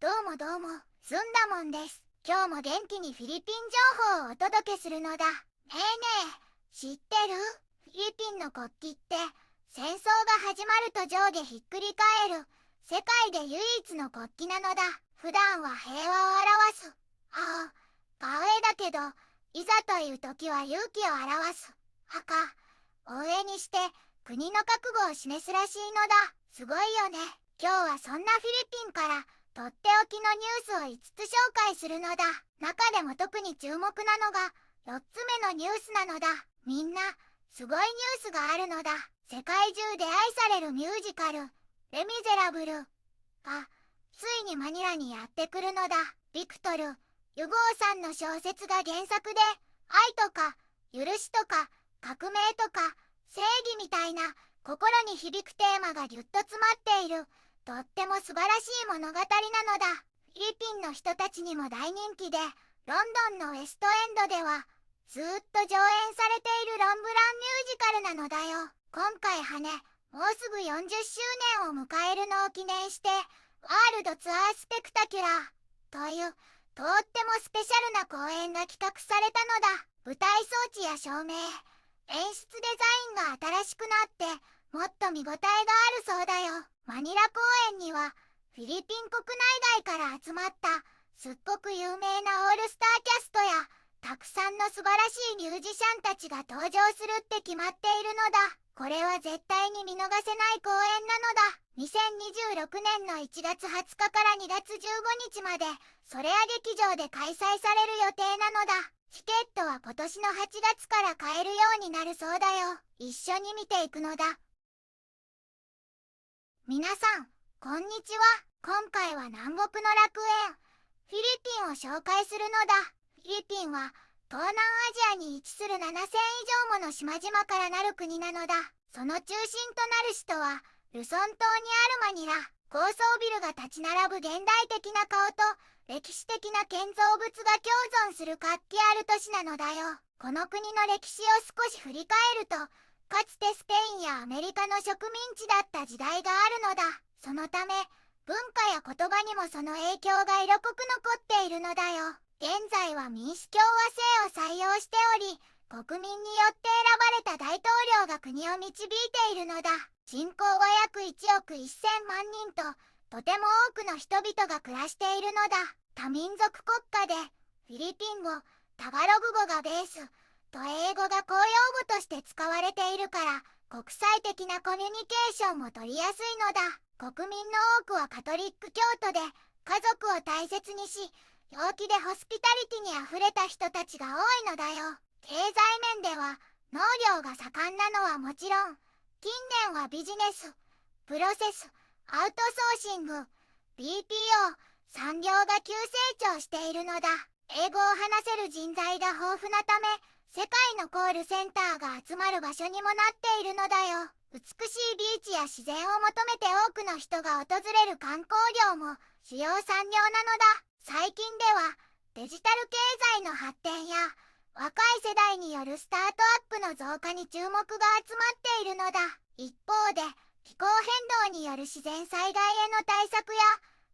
どうもどうも、ずんだもんです。今日も元気にフィリピン情報をお届けするのだ。ねえねえ、知ってる？フィリピンの国旗って戦争が始まると上下ひっくり返る世界で唯一の国旗なのだ。普段は平和を表す顔絵だけど、いざという時は勇気を表す赤を上にして国の覚悟を示すらしいのだ。すごいよね。今日はそんなフィリピンからとっておきのニュースを5つ紹介するのだ。中でも特に注目なのが4つ目のニュースなのだ。みんな、すごいニュースがあるのだ。世界中で愛されるミュージカル、レ・ミゼラブルがついにマニラにやってくるのだ。ビクトル・ユゴーさんの小説が原作で、愛とか許しとか革命とか正義みたいな心に響くテーマがぎゅっと詰まっているとっても素晴らしい物語なのだ。フィリピンの人たちにも大人気で、ロンドンのウェストエンドではずーっと上演されているロンブランミュージカルなのだよ。今回はね、もうすぐ40周年を迎えるのを記念して、ワールドツアースペクタキュラーというとってもスペシャルな公演が企画されたのだ。舞台装置や照明、演出デザインが新しくなってもっと見応えがあるそうだよ。マニラ公演にはフィリピン国内外から集まったすっごく有名なオールスターキャストやたくさんの素晴らしいミュージシャンたちが登場するって決まっているのだ。これは絶対に見逃せない公演なのだ。2026年の1月20日から2月15日までソレア劇場で開催される予定なのだ。チケットは今年の8月から買えるようになるそうだよ。一緒に見ていくのだ。皆さん、こんにちは。今回は南国の楽園、フィリピンを紹介するのだ。フィリピンは東南アジアに位置する7000以上もの島々からなる国なのだ。その中心となる首都はルソン島にあるマニラ。高層ビルが立ち並ぶ現代的な顔と歴史的な建造物が共存する活気ある都市なのだよ。この国の歴史を少し振り返ると、かつてスペインやアメリカの植民地だった時代があるのだ。そのため文化や言葉にもその影響が色濃く残っているのだよ。現在は民主共和制を採用しており、国民によって選ばれた大統領が国を導いているのだ。人口は約1億1000万人と、とても多くの人々が暮らしているのだ。多民族国家で、フィリピン語、タガログ語がベースと英語が公用語として使われているから、国際的なコミュニケーションも取りやすいのだ。国民の多くはカトリック教徒で、家族を大切にし、陽気でホスピタリティにあふれた人たちが多いのだよ。経済面では農業が盛んなのはもちろん、近年はビジネス、プロセス、アウトソーシング、BPO、産業が急成長しているのだ。英語を話せる人材が豊富なため、世界のコールセンターが集まる場所にもなっているのだよ。美しいビーチや自然を求めて多くの人が訪れる観光業も主要産業なのだ。最近ではデジタル経済の発展や若い世代によるスタートアップの増加に注目が集まっているのだ。一方で気候変動による自然災害への対策や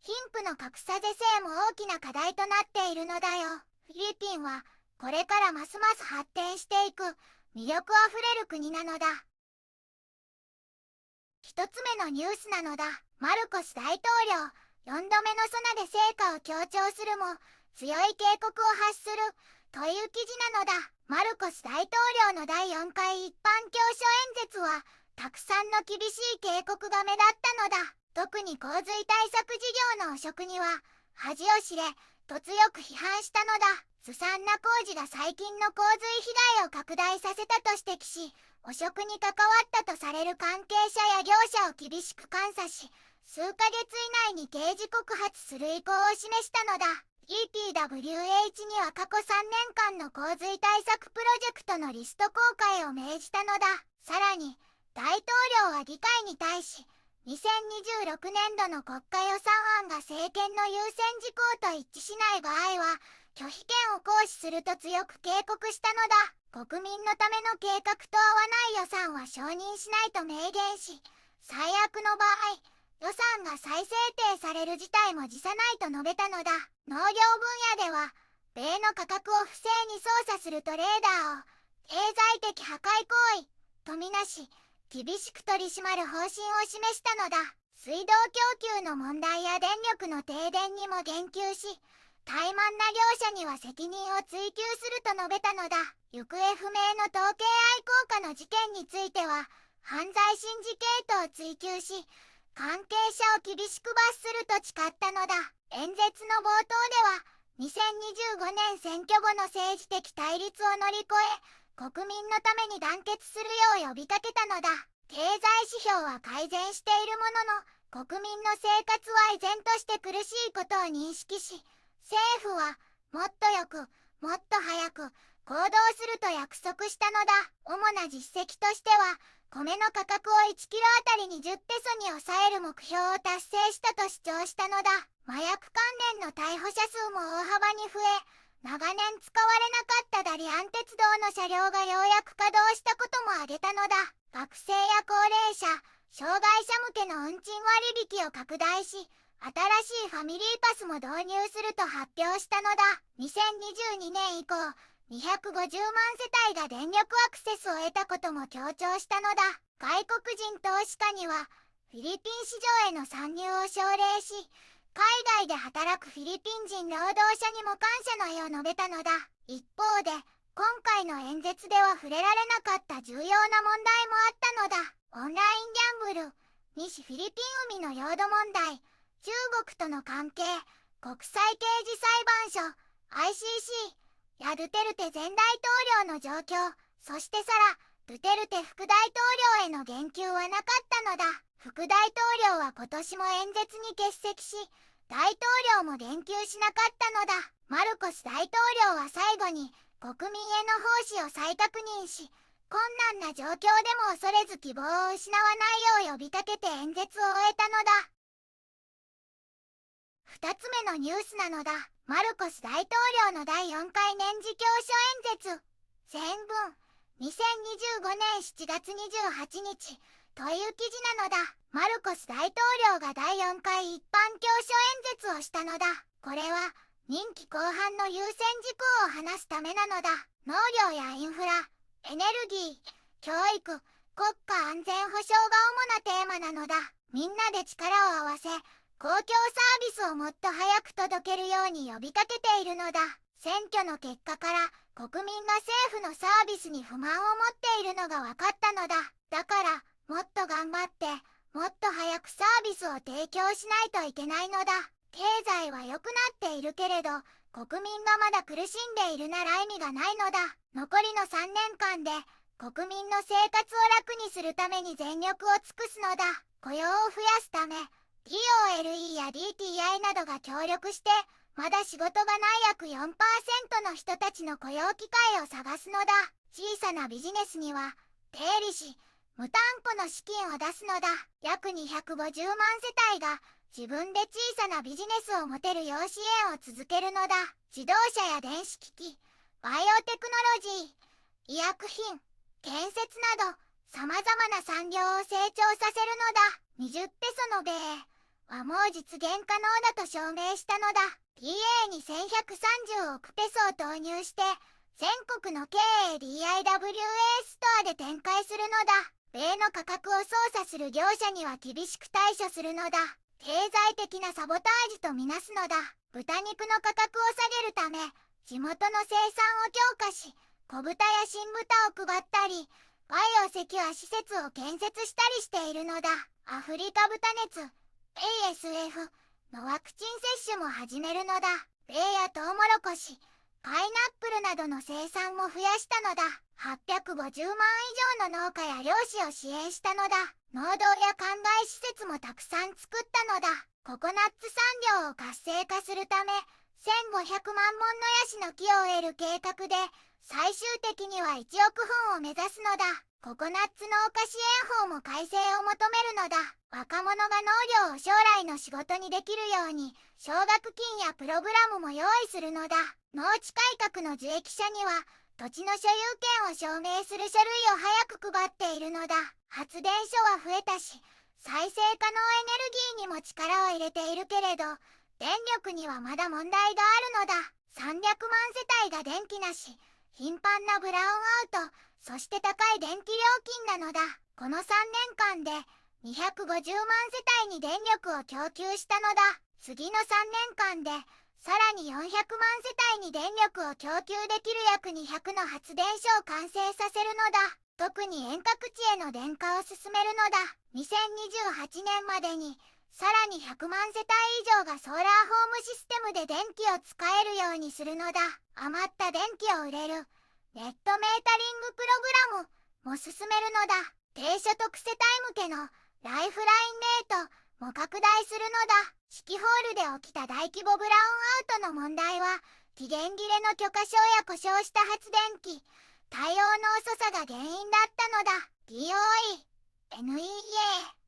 貧富の格差是正も大きな課題となっているのだよ。フィリピンはこれからますます発展していく魅力あふれる国なのだ。一つ目のニュースなのだ。マルコス大統領、4度目のソナで成果を強調するも強い警告を発するという記事なのだ。マルコス大統領の第4回一般教書演説はたくさんの厳しい警告が目立ったのだ。特に洪水対策事業の汚職には恥を知れと強く批判したのだ。ずさんな工事が最近の洪水被害を拡大させたと指摘し、汚職に関わったとされる関係者や業者を厳しく監査し、数ヶ月以内に刑事告発する意向を示したのだ。EPWH には過去3年間の洪水対策プロジェクトのリスト公開を命じたのだ。さらに、大統領は議会に対し、2026年度の国家予算案が政権の優先事項と一致しない場合は、拒否権を行使すると強く警告したのだ。国民のための計画と合わない予算は承認しないと明言し、最悪の場合、予算が再制定される事態も辞さないと述べたのだ。農業分野では、米の価格を不正に操作するトレーダーを経済的破壊行為とみなし、厳しく取り締まる方針を示したのだ。水道供給の問題や電力の停電にも言及し、怠慢な業者には責任を追及すると述べたのだ。行方不明の統計愛好家の事件については、犯罪シンジケートを追及し、関係者を厳しく罰すると誓ったのだ。演説の冒頭では、2025年選挙後の政治的対立を乗り越え、国民のために団結するよう呼びかけたのだ。経済指標は改善しているものの、国民の生活は依然として苦しいことを認識し、政府はもっとよく、もっと早く行動すると約束したのだ。主な実績としては、米の価格を1キロあたりに10ペソに抑える目標を達成したと主張したのだ。麻薬関連の逮捕者数も大幅に増え、長年使われなかったダリアン鉄道の車両がようやく稼働したことも挙げたのだ。学生や高齢者、障害者向けの運賃割引を拡大し、新しいファミリーパスも導入すると発表したのだ。2022年以降、250万世帯が電力アクセスを得たことも強調したのだ。外国人投資家には、フィリピン市場への参入を奨励し、海外で働くフィリピン人労働者にも感謝の意を述べたのだ。一方で、今回の演説では触れられなかった重要な問題もあったのだ。オンラインギャンブル、西フィリピン海の領土問題、中国との関係、国際刑事裁判所、ICC、やドゥテルテ前大統領の状況、そしてさら、ドゥテルテ副大統領への言及はなかったのだ。副大統領は今年も演説に欠席し、大統領も言及しなかったのだ。マルコス大統領は最後に国民への奉仕を再確認し、困難な状況でも恐れず希望を失わないよう呼びかけて演説を終えたのだ。2つ目のニュースなのだ。マルコス大統領の第4回年次教書演説。全文、2025年7月28日。という記事なのだ。マルコス大統領が第4回一般教書演説をしたのだ。これは任期後半の優先事項を話すためなのだ。農業やインフラ、エネルギー、教育、国家安全保障が主なテーマなのだ。みんなで力を合わせ、公共サービスをもっと早く届けるように呼びかけているのだ。選挙の結果から国民が政府のサービスに不満を持っているのが分かったのだ。だから、もっと頑張って、もっと早くサービスを提供しないといけないのだ。経済は良くなっているけれど、国民がまだ苦しんでいるなら意味がないのだ。残りの3年間で、国民の生活を楽にするために全力を尽くすのだ。雇用を増やすため、DOLE や DTI などが協力して、まだ仕事がない約 4% の人たちの雇用機会を探すのだ。小さなビジネスには、低利子、無担保の資金を出すのだ。約250万世帯が自分で小さなビジネスを持てる養子縁を続けるのだ。自動車や電子機器、バイオテクノロジー、医薬品、建設など様々な産業を成長させるのだ。20ペソの米はもう実現可能だと証明したのだ。PA に1130億ペソを投入して全国の経営 DIWA ストアで展開するのだ。米の価格を操作する業者には厳しく対処するのだ。経済的なサボタージとみなすのだ。豚肉の価格を下げるため、地元の生産を強化し、小豚や新豚を配ったり、バイオセキュア施設を建設したりしているのだ。アフリカ豚熱、ASF のワクチン接種も始めるのだ。米やトウモロコシ、パイナップルなどの生産も増やしたのだ。850万以上の農家や漁師を支援したのだ。農道や灌漑施設もたくさん作ったのだ。ココナッツ産業を活性化するため、1500万本のヤシの木を植える計画で、最終的には1億本を目指すのだ。ココナッツ農家支援法も改正を求めるのだ。若者が農業を将来の仕事にできるように、奨学金やプログラムも用意するのだ。農地改革の受益者には、土地の所有権を証明する書類を早く配っているのだ。発電所は増えたし、再生可能エネルギーにも力を入れているけれど、電力にはまだ問題があるのだ。300万世帯が電気なし、頻繁なブラウンアウト、そして高い電気料金なのだ。この3年間で250万世帯に電力を供給したのだ。次の3年間でさらに400万世帯に電力を供給できる約200の発電所を完成させるのだ。特に遠隔地への電化を進めるのだ。2028年までにさらに100万世帯以上がソーラーホームシステムで電気を使えるようにするのだ。余った電気を売れるネットメータリングプログラムも進めるのだ。低所得世帯向けのライフラインレートも拡大するのだ。四季ホールで起きた大規模ブラウンアウトの問題は、期限切れの許可証や故障した発電機、対応の遅さが原因だったのだ。DOE、NEA、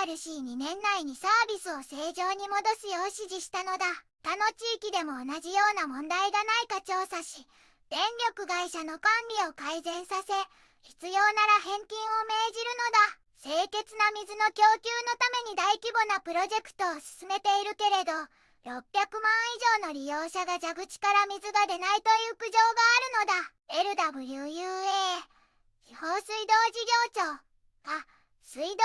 ERC2 年内にサービスを正常に戻すよう指示したのだ。他の地域でも同じような問題がないか調査し、電力会社の管理を改善させ、必要なら返金を命じるのだ。清潔な水の供給のために大規模なプロジェクトを進めているけれど、600万以上の利用者が蛇口から水が出ないという苦情があるのだ。LWUA、放水道事業庁が、水道事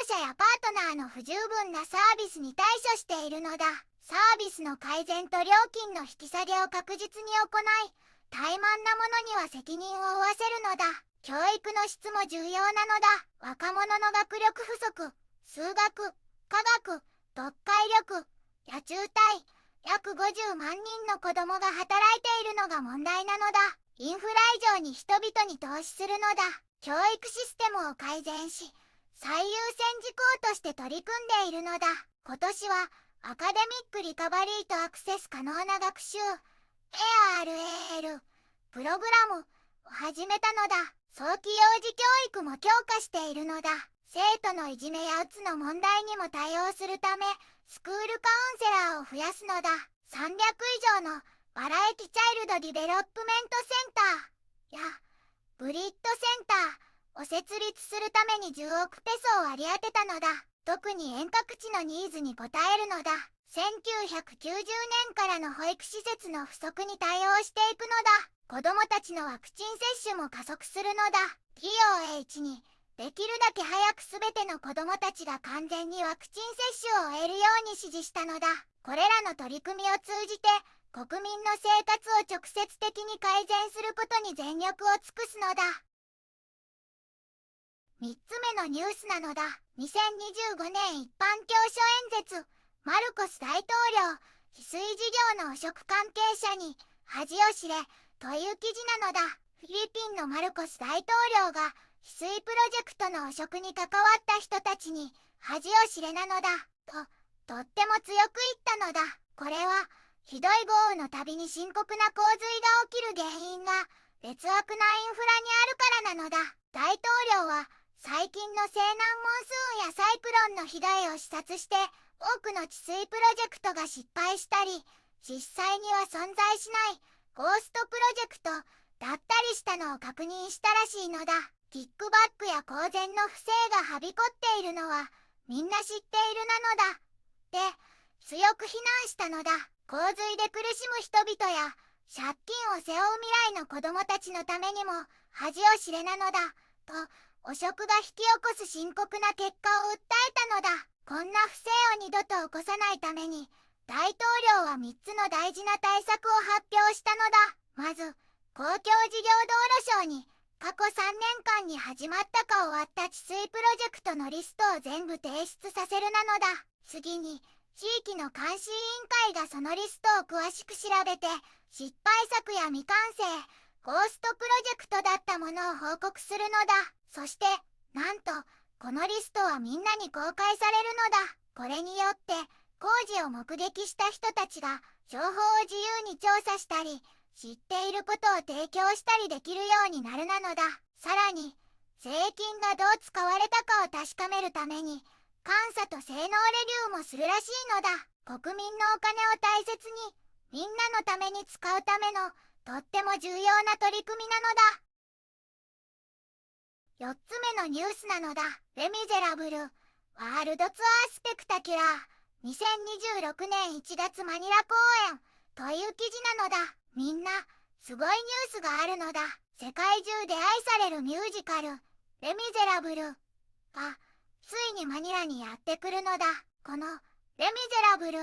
業者やパートナーの不十分なサービスに対処しているのだ。サービスの改善と料金の引き下げを確実に行い、怠慢な者には責任を負わせるのだ。教育の質も重要なのだ。若者の学力不足、数学、科学、読解力、野中隊、約50万人の子供が働いているのが問題なのだ。インフラ以上に人々に投資するのだ。教育システムを改善し、最優先事項として取り組んでいるのだ。今年はアカデミックリカバリーとアクセス可能な学習 ARAL プログラムを始めたのだ。早期幼児教育も強化しているのだ。生徒のいじめやうつの問題にも対応するため、スクールカウンセラーを増やすのだ。300以上のバラエティチャイルドディベロップメントセンターやブリッドセンターを設立するために10億ペソを割り当てたのだ。特に遠隔地のニーズに応えるのだ。1990年からの保育施設の不足に対応していくのだ。子どもたちのワクチン接種も加速するのだ。TOH にできるだけ早くすべての子どもたちが完全にワクチン接種を終えるように指示したのだ。これらの取り組みを通じて国民の生活を直接的に改善することに全力を尽くすのだ。3つ目のニュースなのだ。2025年一般教書演説、マルコス大統領、翡翠事業の汚職関係者に恥を知れという記事なのだ。フィリピンのマルコス大統領が翡翠プロジェクトの汚職に関わった人たちに恥を知れなのだとっても強く言ったのだ。これはひどい豪雨のたびに深刻な洪水が起きる原因が劣悪なインフラにあるからなのだ。大統領は最近の西南モンスーンやサイクロンの被害を視察して、多くの治水プロジェクトが失敗したり、実際には存在しないゴーストプロジェクトだったりしたのを確認したらしいのだ。キックバックや公然の不正がはびこっているのはみんな知っているなのだ。で、強く非難したのだ。洪水で苦しむ人々や借金を背負う未来の子供たちのためにも恥を知れなのだ。と、汚職が引き起こす深刻な結果を訴えたのだ。こんな不正を二度と起こさないために、大統領は3つの大事な対策を発表したのだ。まず、公共事業道路省に、過去3年間に始まったか終わった治水プロジェクトのリストを全部提出させるなのだ。次に、地域の監視委員会がそのリストを詳しく調べて、失敗作や未完成、ゴーストプロジェクトだったものを報告するのだ。そして、なんと、このリストはみんなに公開されるのだ。これによって、工事を目撃した人たちが、情報を自由に調査したり、知っていることを提供したりできるようになるなのだ。さらに、税金がどう使われたかを確かめるために、監査と性能レビューもするらしいのだ。国民のお金を大切に、みんなのために使うための、とっても重要な取り組みなのだ。4つ目のニュースなのだ。レ・ミゼラブル、ワールドツアースペクタキュラー2026年1月マニラ公演という記事なのだ。みんな、すごいニュースがあるのだ。世界中で愛されるミュージカル、レ・ミゼラブルが、ついにマニラにやってくるのだ。この、レ・ミゼラブル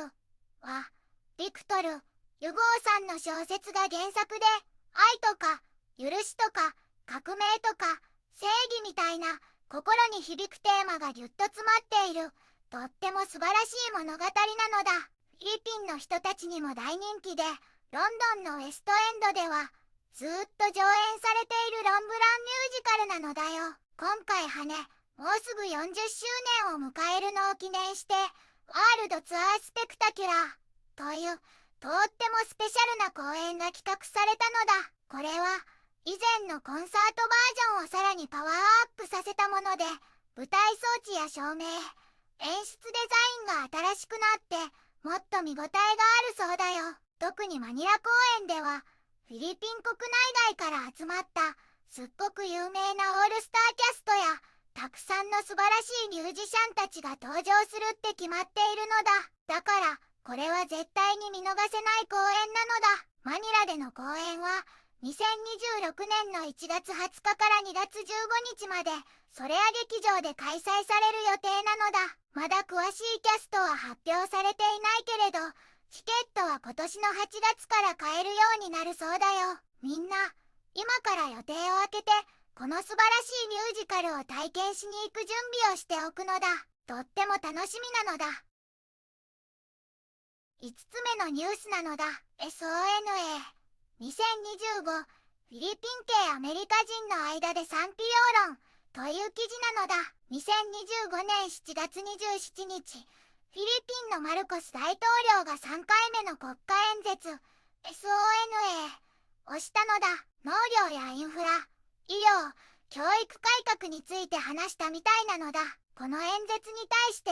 は、ビクトル・ユゴーさんの小説が原作で、愛とか、許しとか、革命とか、正義みたいな、心に響くテーマがぎゅっと詰まっている、とっても素晴らしい物語なのだ。フィリピンの人たちにも大人気で、ロンドンのウェストエンドでは、ずーっと上演されているロンブランミュージカルなのだよ。今回羽、もうすぐ40周年を迎えるのを記念して、ワールドツアースペクタキュラーという、とってもスペシャルな公演が企画されたのだ。これは、以前のコンサートバージョンをさらにパワーアップさせたもので、舞台装置や照明、演出デザインが新しくなって、もっと見応えがあるそうだよ。特にマニラ公演では、フィリピン国内外から集まった、すっごく有名なオールスターキャストや、たくさんの素晴らしいミュージシャンたちが登場するって決まっているのだ。だから、これは絶対に見逃せない公演なのだ。マニラでの公演は、2026年の1月20日から2月15日まで、ソレア劇場で開催される予定なのだ。まだ詳しいキャストは発表されていないけれど、チケットは今年の8月から買えるようになるそうだよ。みんな、今から予定を空けて、この素晴らしいミュージカルを体験しに行く準備をしておくのだ。とっても楽しみなのだ。5つ目のニュースなのだ。SONA2025 フィリピン系アメリカ人の間で賛否両論という記事なのだ。2025年7月27日、フィリピンのマルコス大統領が3回目の国家演説 SONA をしたのだ。農業やインフラ、医療、教育改革について話したみたいなのだ。この演説に対して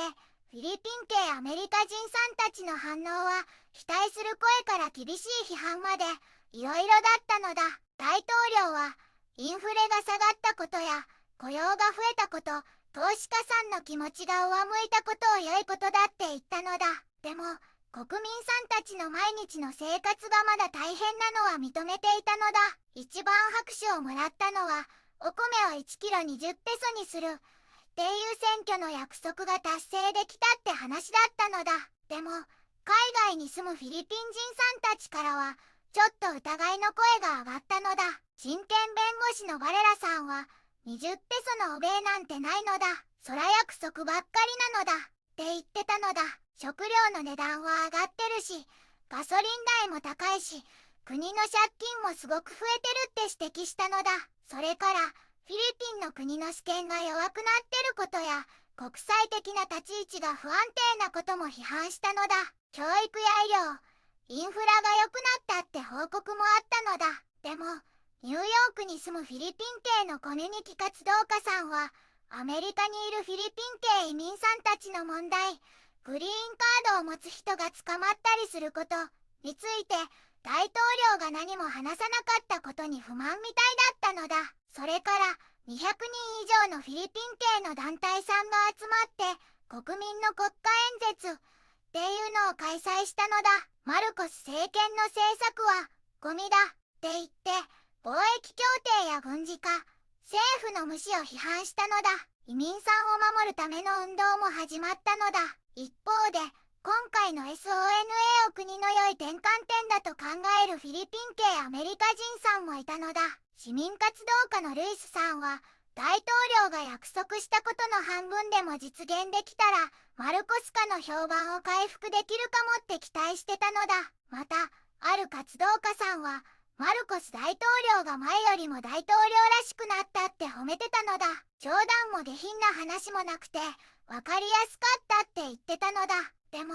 フィリピン系アメリカ人さんたちの反応は、期待する声から厳しい批判までいろいろだったのだ。大統領はインフレが下がったことや雇用が増えたこと、投資家さんの気持ちが上向いたことを良いことだって言ったのだ。でも国民さんたちの毎日の生活がまだ大変なのは認めていたのだ。一番拍手をもらったのは、お米を1キロ20ペソにするっていう選挙の約束が達成できたって話だったのだ。でも海外に住むフィリピン人さんたちからはちょっと疑いの声が上がったのだ。人権弁護士のバレラさんは、20ペソのお米なんてないのだ、そら約束ばっかりなのだって言ってたのだ。食料の値段は上がってるし、ガソリン代も高いし、国の借金もすごく増えてるって指摘したのだ。それからフィリピンの国の主権が弱くなってることや、国際的な立ち位置が不安定なことも批判したのだ。教育や医療、インフラが良くなったって報告もあったのだ。でもニューヨークに住むフィリピン系のコミュニティ活動家さんは、アメリカにいるフィリピン系移民さんたちの問題、グリーンカードを持つ人が捕まったりすることについて、大統領が何も話さなかったことに不満みたいだったのだ。それから200人以上のフィリピン系の団体さんが集まって、国民の国家演説っていうのを開催したのだ。マルコス政権の政策はゴミだって言って、貿易協定や軍事化、政府の無視を批判したのだ。移民さんを守るための運動も始まったのだ。一方で、今回の SONA を国の良い転換点だと考えるフィリピン系アメリカ人さんもいたのだ。市民活動家のルイスさんは、大統領が約束したことの半分でも実現できたら、マルコス化の評判を回復できるかもって期待してたのだ。また、ある活動家さんは、マルコス大統領が前よりも大統領らしくなったって褒めてたのだ。冗談も下品な話もなくて、わかりやすかったって言ってたのだ。でも、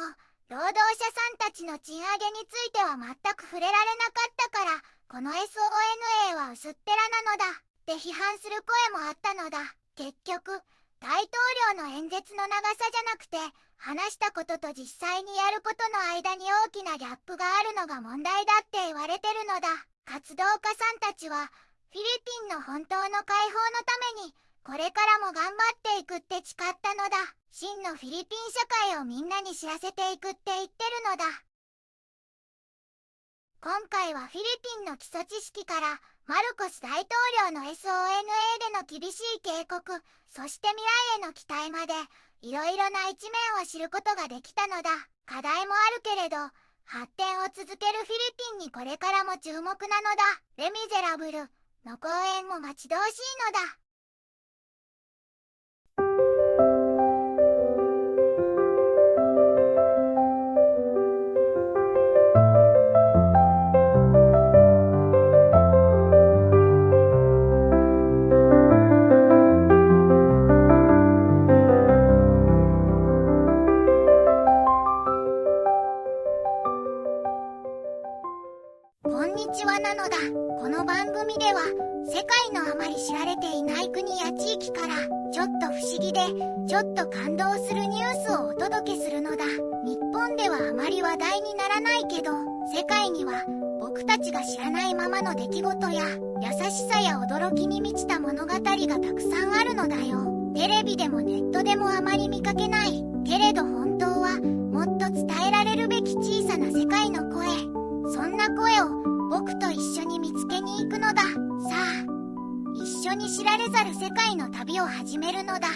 労働者さんたちの賃上げについては全く触れられなかったから、この SONA は薄っぺらなのだって批判する声もあったのだ。結局、大統領の演説の長さじゃなくて、話したことと実際にやることの間に大きなギャップがあるのが問題だって言われてるのだ。活動家さんたちは、フィリピンの本当の解放のために、これからも頑張っていくって誓ったのだ。真のフィリピン社会をみんなに知らせていくって言ってるのだ。今回はフィリピンの基礎知識からマルコス大統領の SONA での厳しい警告、そして未来への期待までいろいろな一面を知ることができたのだ。課題もあるけれど発展を続けるフィリピンにこれからも注目なのだ。レ・ミゼラブルの公演も待ち遠しいのだ。こんにちはなのだ。この番組では世界のあまり知られていない国や地域からちょっと不思議でちょっと感動するニュースをお届けするのだ。日本ではあまり話題にならないけど、世界には僕たちが知らないままの出来事や優しさや驚きに満ちた物語がたくさんあるのだよ。テレビでもネットでもあまり見かけないけれど、本当はもっと伝えられるべき小さな世界の声、そんな声を僕と一緒に見つけに行くのだ。さあ、一緒に知られざる世界の旅を始めるのだ。